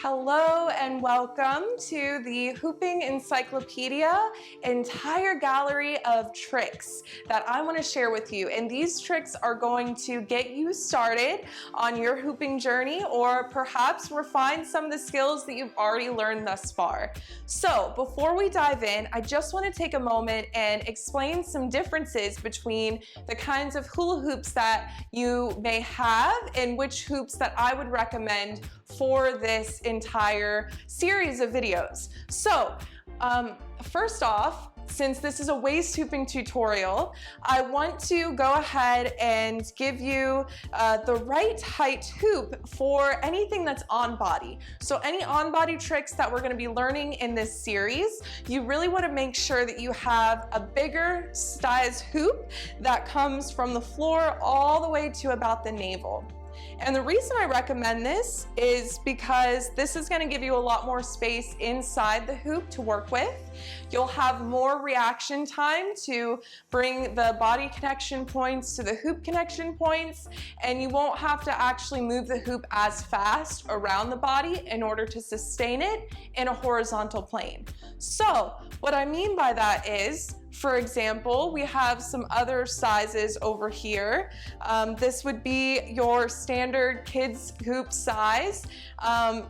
Hello and welcome to the Hooping Encyclopedia entire gallery of tricks that I want to share with you. And these tricks are going to get you started on your hooping journey or perhaps refine some of the skills that you've already learned thus far. So before we dive in, I just want to take a moment and explain some differences between the kinds of hula hoops that you may have and which hoops that I would recommend for this entire series of videos. So first off, since this is a waist hooping tutorial, I want to go ahead and give you the right height hoop for anything that's on body. So any on body tricks that we're going to be learning in this series, you really want to make sure that you have a bigger size hoop that comes from the floor all the way to about the navel. And the reason I recommend this is because this is going to give you a lot more space inside the hoop to work with. You'll have more reaction time to bring the body connection points to the hoop connection points, and you won't have to actually move the hoop as fast around the body in order to sustain it in a horizontal plane. So what I mean by that is, for example, we have some other sizes over here. This would be your standard kids hoop size.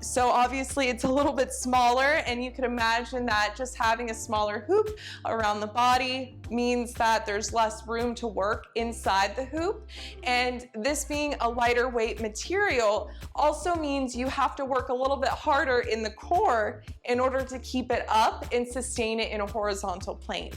So obviously it's a little bit smaller, and you can imagine that just having a smaller hoop around the body means that there's less room to work inside the hoop. And this being a lighter weight material also means you have to work a little bit harder in the core in order to keep it up and sustain it in a horizontal plane.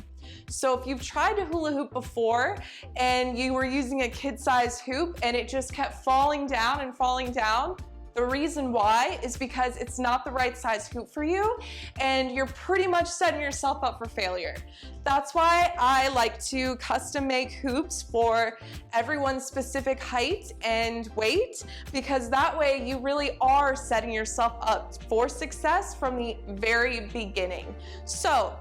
So if you've tried to hula hoop before and you were using a kid-sized hoop and it just kept falling down and falling down, the reason why is because it's not the right size hoop for you and you're pretty much setting yourself up for failure. That's why I like to custom make hoops for everyone's specific height and weight, because that way you really are setting yourself up for success from the very beginning. So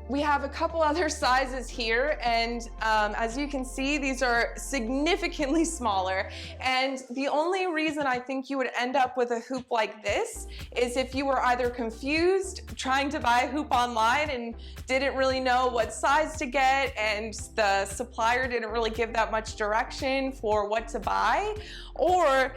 we have a couple other sizes here, and as you can see, these are significantly smaller. And the only reason I think you would end up with a hoop like this is if you were either confused trying to buy a hoop online and didn't really know what size to get, and the supplier didn't really give that much direction for what to buy, or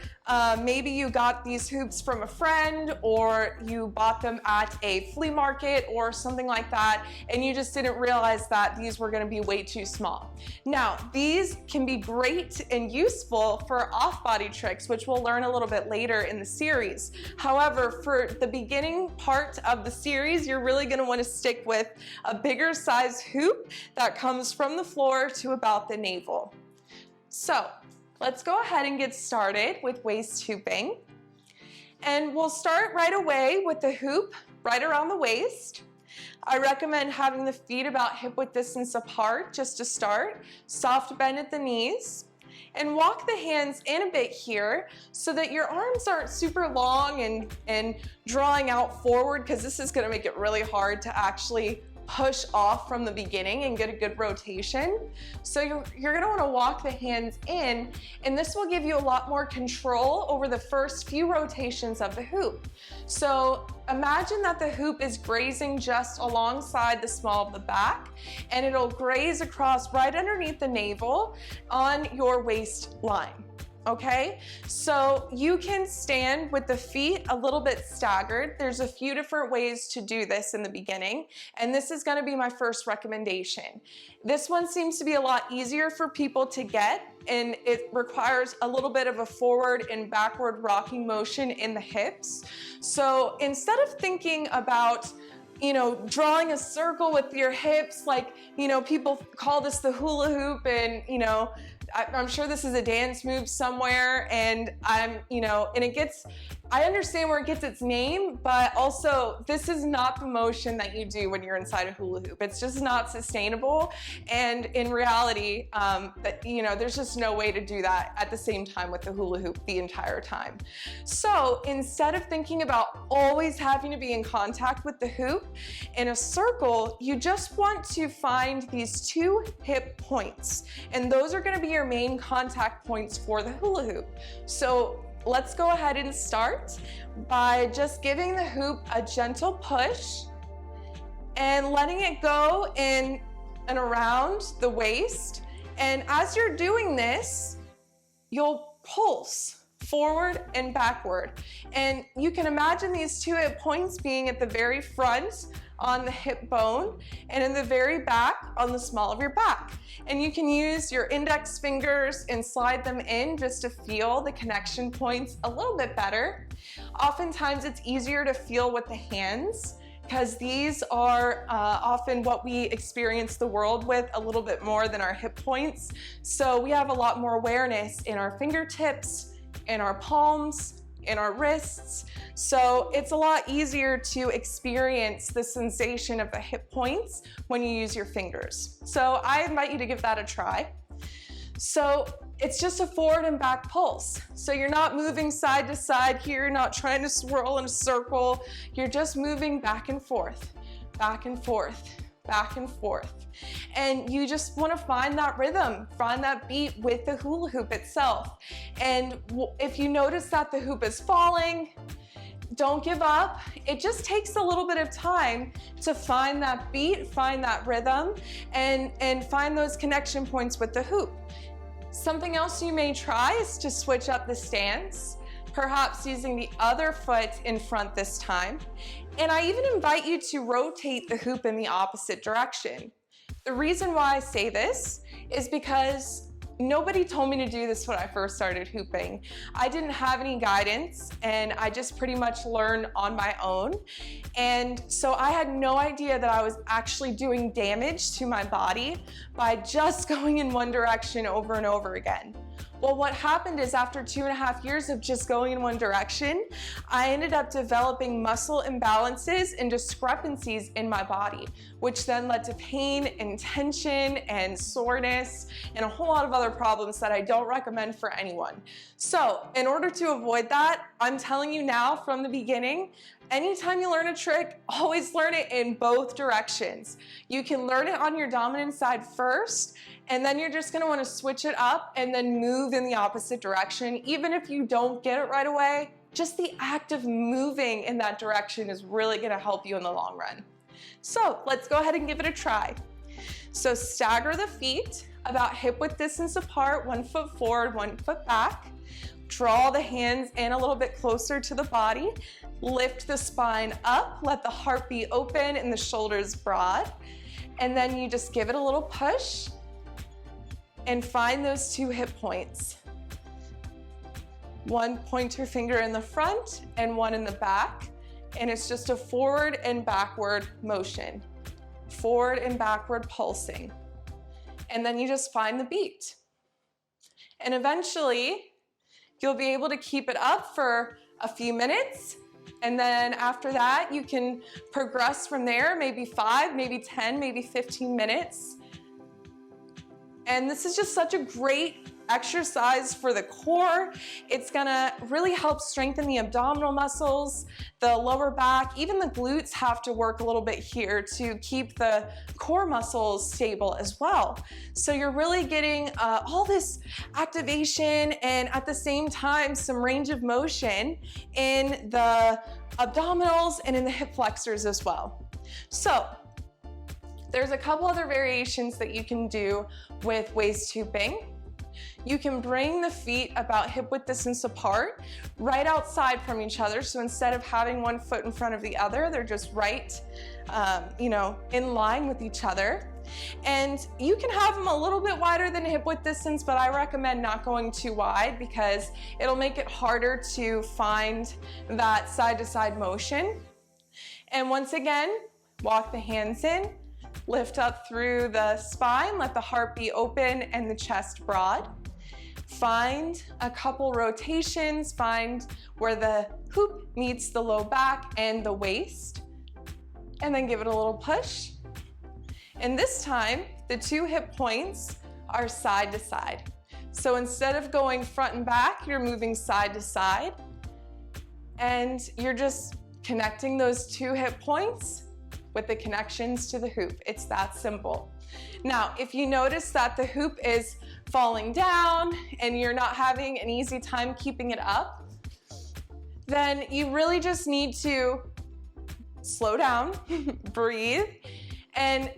maybe you got these hoops from a friend, or you bought them at a flea market or something like that, and you just didn't realize that these were going to be way too small. Now, these can be great and useful for off-body tricks, which we'll learn a little bit later in the series. However, for the beginning part of the series, you're really going to want to stick with a bigger size hoop that comes from the floor to about the navel. So let's go ahead and get started with waist hooping. And we'll start right away with the hoop right around the waist. I recommend having the feet about hip width distance apart just to start. Soft bend at the knees. And walk the hands in a bit here so that your arms aren't super long and drawing out forward, because this is going to make it really hard to actually push off from the beginning and get a good rotation. So you're going to want to walk the hands in, and this will give you a lot more control over the first few rotations of the hoop. So imagine that the hoop is grazing just alongside the small of the back, and it'll graze across right underneath the navel on your waistline. Okay, so you can stand with the feet a little bit staggered. There's a few different ways to do this in the beginning, and this is going to be my first recommendation. This one seems to be a lot easier for people to get, and it requires a little bit of a forward and backward rocking motion in the hips. So instead of thinking about drawing a circle with your hips, like, people call this the hula hoop, and, I'm sure this is a dance move somewhere, and I understand where it gets its name, but also this is not the motion that you do when you're inside a hula hoop. It's just not sustainable, and in reality, there's just no way to do that at the same time with the hula hoop the entire time. So instead of thinking about always having to be in contact with the hoop in a circle, you just want to find these two hip points, and those are going to be your main contact points for the hula hoop. So let's go ahead and start by just giving the hoop a gentle push and letting it go in and around the waist. And as you're doing this, you'll pulse forward and backward. And you can imagine these two hip points being at the very front on the hip bone and in the very back on the small of your back. And you can use your index fingers and slide them in just to feel the connection points a little bit better. Oftentimes it's easier to feel with the hands because these are often what we experience the world with a little bit more than our hip points. So we have a lot more awareness in our fingertips, in our palms, in our wrists. So it's a lot easier to experience the sensation of the hip points when you use your fingers. So I invite you to give that a try. So it's just a forward and back pulse. So you're not moving side to side here, you're not trying to swirl in a circle. You're just moving back and forth, back and forth, back and forth. And you just want to find that rhythm, find that beat with the hula hoop itself. And if you notice that the hoop is falling, don't give up. It just takes a little bit of time to find that beat, find that rhythm, and find those connection points with the hoop. Something else you may try is to switch up the stance, perhaps using the other foot in front this time. And I even invite you to rotate the hoop in the opposite direction. The reason why I say this is because nobody told me to do this when I first started hooping. I didn't have any guidance and I just pretty much learned on my own. And so I had no idea that I was actually doing damage to my body by just going in one direction over and over again. Well, what happened is after 2.5 years of just going in one direction, I ended up developing muscle imbalances and discrepancies in my body, which then led to pain and tension and soreness and a whole lot of other problems that I don't recommend for anyone. So in order to avoid that, I'm telling you now from the beginning, anytime you learn a trick, always learn it in both directions. You can learn it on your dominant side first, and then you're just gonna wanna switch it up and then move in the opposite direction. Even if you don't get it right away, just the act of moving in that direction is really gonna help you in the long run. So let's go ahead and give it a try. So stagger the feet about hip width distance apart, 1 foot forward, 1 foot back. Draw the hands in a little bit closer to the body. Lift the spine up, let the heart be open and the shoulders broad. And then you just give it a little push and find those two hip points. One pointer finger in the front and one in the back. And it's just a forward and backward motion. Forward and backward pulsing. And then you just find the beat. And eventually, you'll be able to keep it up for a few minutes. And then after that, you can progress from there, maybe 5, maybe 10, maybe 15 minutes. And this is just such a great exercise for the core. It's gonna really help strengthen the abdominal muscles, the lower back, even the glutes have to work a little bit here to keep the core muscles stable as well. So you're really getting all this activation and at the same time some range of motion in the abdominals and in the hip flexors as well. So there's a couple other variations that you can do with waist hooping. You can bring the feet about hip width distance apart, right outside from each other. So instead of having one foot in front of the other, they're just right, in line with each other. And you can have them a little bit wider than hip width distance, but I recommend not going too wide because it'll make it harder to find that side to side motion. And once again, walk the hands in, lift up through the spine, let the heart be open and the chest broad. Find a couple rotations, find where the hoop meets the low back and the waist, and then give it a little push. And this time, the two hip points are side to side. So instead of going front and back, you're moving side to side, and you're just connecting those two hip points with the connections to the hoop. It's that simple. Now, if you notice that the hoop is falling down and you're not having an easy time keeping it up, then you really just need to slow down, breathe, and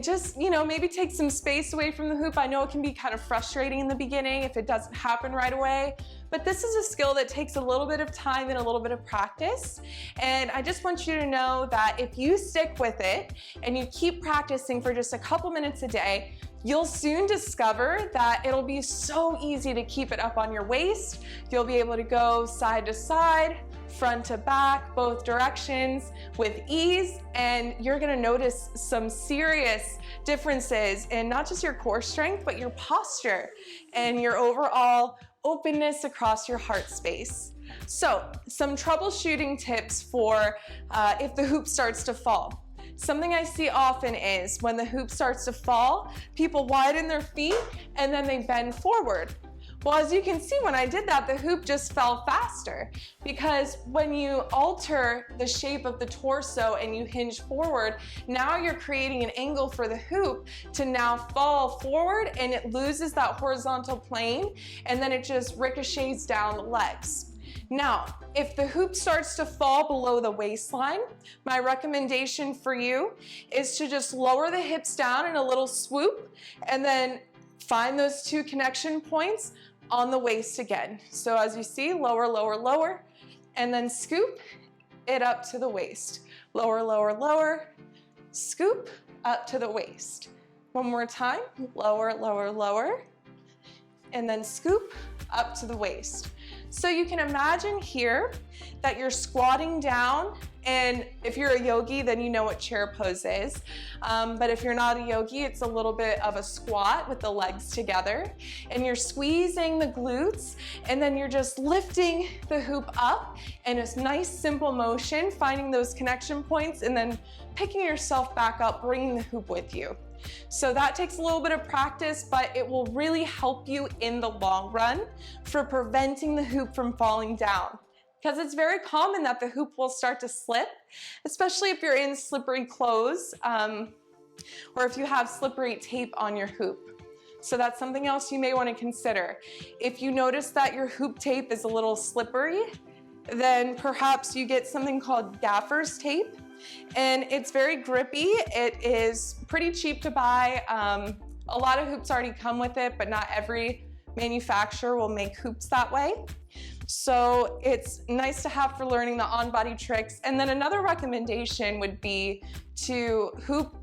just, you know, maybe take some space away from the hoop. I know it can be kind of frustrating in the beginning if it doesn't happen right away, but this is a skill that takes a little bit of time and a little bit of practice. And I just want you to know that if you stick with it and you keep practicing for just a couple minutes a day, you'll soon discover that it'll be so easy to keep it up on your waist. You'll be able to go side to side, front to back, both directions with ease, and you're gonna notice some serious differences in not just your core strength, but your posture and your overall openness across your heart space. So, some troubleshooting tips for if the hoop starts to fall. Something I see often is when the hoop starts to fall, people widen their feet and then they bend forward. Well, as you can see, when I did that, the hoop just fell faster, because when you alter the shape of the torso and you hinge forward, now you're creating an angle for the hoop to now fall forward, and it loses that horizontal plane, and then it just ricochets down the legs. Now, if the hoop starts to fall below the waistline, my recommendation for you is to just lower the hips down in a little swoop, and then find those two connection points on the waist again. So as you see, lower, lower, lower, and then scoop it up to the waist. Lower, lower, lower, scoop up to the waist. One more time, lower, lower, lower, and then scoop up to the waist. So you can imagine here that you're squatting down, and if you're a yogi, then you know what chair pose is. But if you're not a yogi, it's a little bit of a squat with the legs together, and you're squeezing the glutes, and then you're just lifting the hoop up in a nice simple motion, finding those connection points, and then picking yourself back up, bringing the hoop with you. So that takes a little bit of practice, but it will really help you in the long run for preventing the hoop from falling down. Because it's very common that the hoop will start to slip, especially if you're in slippery clothes, or if you have slippery tape on your hoop. So that's something else you may want to consider. If you notice that your hoop tape is a little slippery, then perhaps you get something called gaffer's tape. And it's very grippy. It is pretty cheap to buy. A lot of hoops already come with it, but not every manufacturer will make hoops that way. So it's nice to have for learning the on-body tricks. And then another recommendation would be to hoop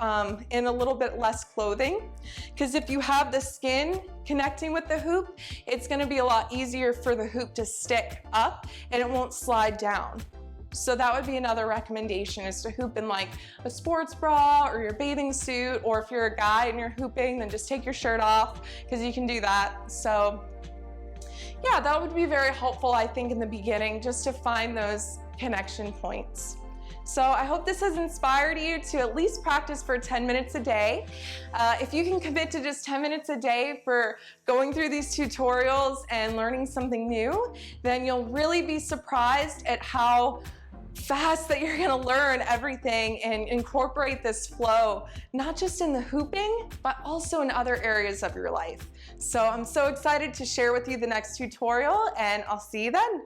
in a little bit less clothing, because if you have the skin connecting with the hoop, it's going to be a lot easier for the hoop to stick up and it won't slide down. So that would be another recommendation, is to hoop in like a sports bra or your bathing suit, or if you're a guy and you're hooping, then just take your shirt off, because you can do that. So yeah, that would be very helpful, I think, in the beginning, just to find those connection points. So I hope this has inspired you to at least practice for 10 minutes a day. If you can commit to just 10 minutes a day for going through these tutorials and learning something new, then you'll really be surprised at how fast that you're gonna learn everything and incorporate this flow, not just in the hooping, but also in other areas of your life. So I'm so excited to share with you the next tutorial, and I'll see you then.